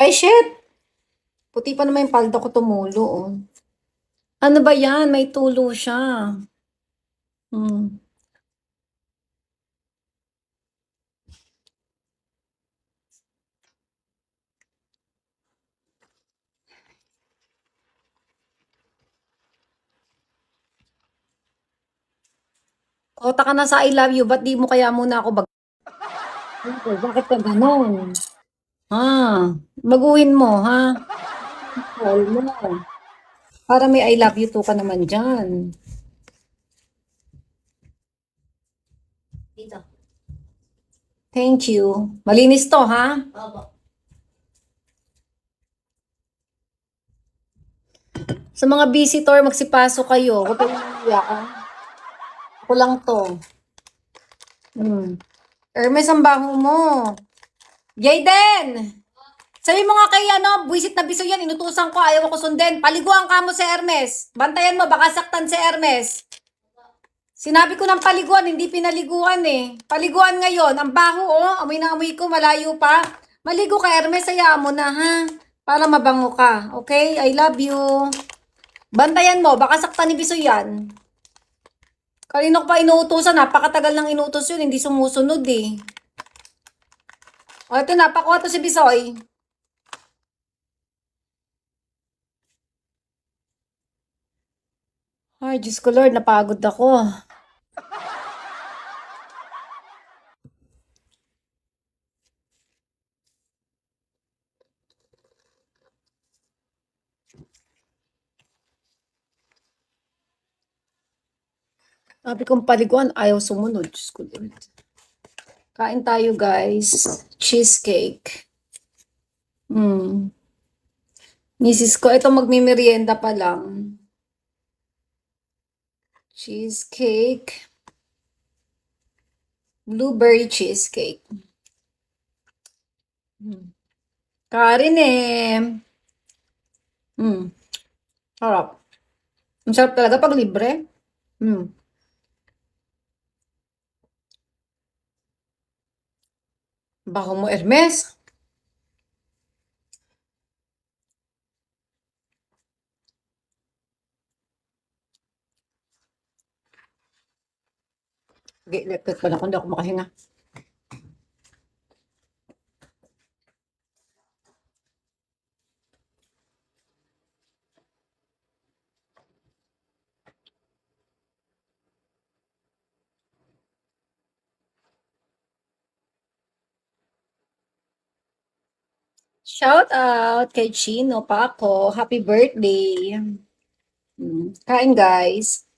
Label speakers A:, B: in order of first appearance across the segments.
A: Ay, shit! Puti pa naman yung palda ko tumulo, oh. Ano ba yan? May tulo siya. Hmm. Kota ka na sa I love you, ba't di mo kaya muna ako bakit ka ganon? Ha? Baguhin mo, ha? Call mo. Para may I love you too ka naman dyan. Dito. Thank you. Malinis to, ha? Opo. Sa mga visitor, magsipasok kayo. Huwag kayong iiyakan. Ako lang to. Hermes, ang baho mo. Jayden! Sabi mo nga kay buwisit na biso yan, inutusan ko, ayaw ko sundin. Paliguan ka mo si Hermes. Bantayan mo, baka saktan si Hermes. Sinabi ko ng paliguan, hindi pinaliguan eh. Paliguan ngayon, ang baho oh, amoy na amoy ko, malayo pa. Maligo ka Hermes, hayaan mo na ha. Para mabango ka, okay? I love you. Bantayan mo, baka saktan ni biso yan. Kanino ko pa inuutosan, napakatagal ng inuutos yun, hindi sumusunod eh. O ito na, pakuha to si Bisoy. Ay, Diyos ko Lord, napagod ako. Sabi kong paliguan, ayaw sumunod. Diyos ko Lord. Kain tayo guys. Cheesecake. Misis ko, ito magmimerienda pa lang. Cheesecake. Blueberry cheesecake. Karin eh. Sarap. Ang sarap talaga pag libre. Bako mo, Hermes. Electric pa na ako, hindi ako makahinga. Shout out kay Chino Paco. Happy birthday. Kain guys.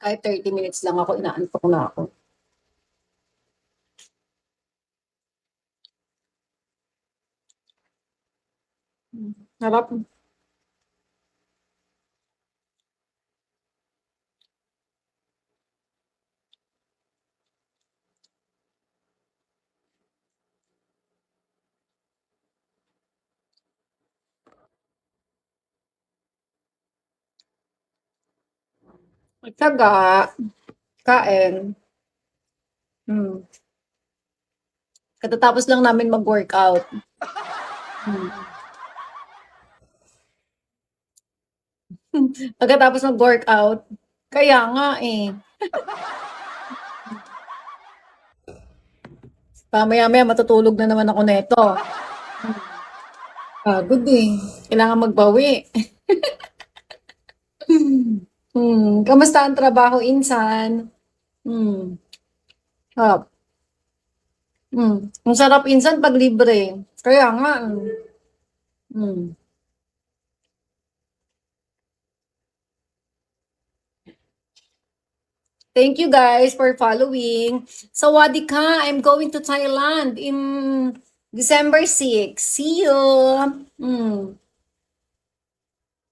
A: Kahit 30 minutes lang ako, inaantok na ako. Harap. Magtaga. Kain. Katatapos lang namin mag-workout. Pagkatapos mag-workout, kaya nga eh. Pamaya-maya matutulog na naman ako neto. Pagod eh. Kailangan magbawi. Kamusta ang trabaho, Insan? Sarap. Ang sarap, Insan, pag libre. Kaya nga. Thank you guys for following. Sawadee-ka, I'm going to Thailand in December 6. See you.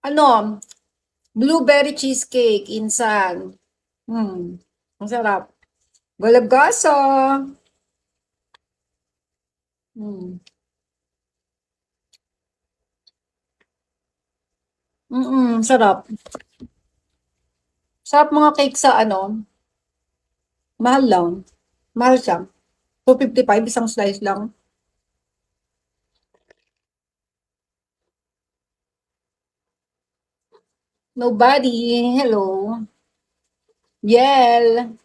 A: Ano, blueberry cheesecake, insan. Ang sarap. Galagasa. Hmm. Sarap. Sarap mga cake sa ano, mahal lang. Mahal siya. 255 isang slice lang. Nobody. Hello. Yel.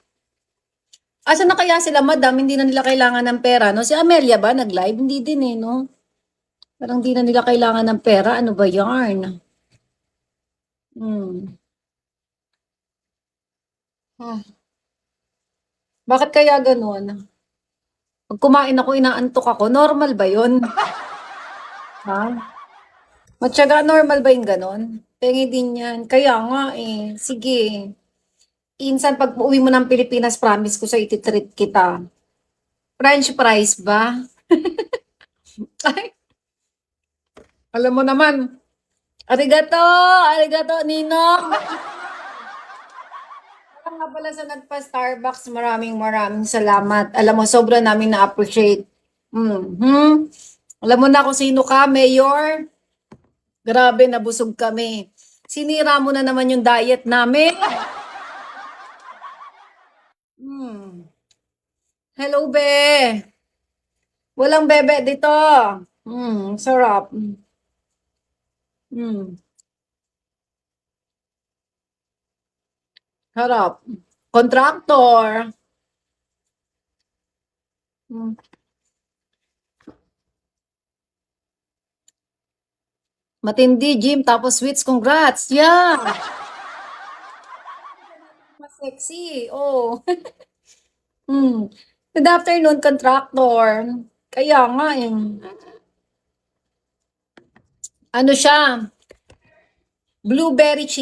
A: Asa na kaya sila, madam? Hindi na nila kailangan ng pera, no? Si Amelia ba nag-live? Hindi din eh, no? Parang hindi na nila kailangan ng pera. Ano ba yarn? Hmm. Ah, bakit kaya ganun? Pag kumain ako, inaantok ako. Normal ba yun? Ha? Matyaga, normal ba yung ganun? Pengi din yan. Kaya nga eh. Sige. Insan, pag uwi mo ng Pilipinas, promise ko sa ititreat kita. French fries ba? Ay, alam mo naman. Arigato! Arigato, Ninong! Parang nga pala sa nagpa-Starbucks, maraming salamat. Alam mo, sobra namin na-appreciate. Mhm. Alam mo na kung sino ka, Mayor? Grabe, nabusog kami. Sinira mo na naman yung diet namin. Hmm. Hello, be. Walang bebe dito. Sarap. Hmm, sarap. Contractor. Hmm. Matindi, Jim. Tapos sweets, congrats. Yeah. Mas sexy. Oh. Hmm. Good afternoon, contractor. Kaya nga eh. Ano siya? Blueberry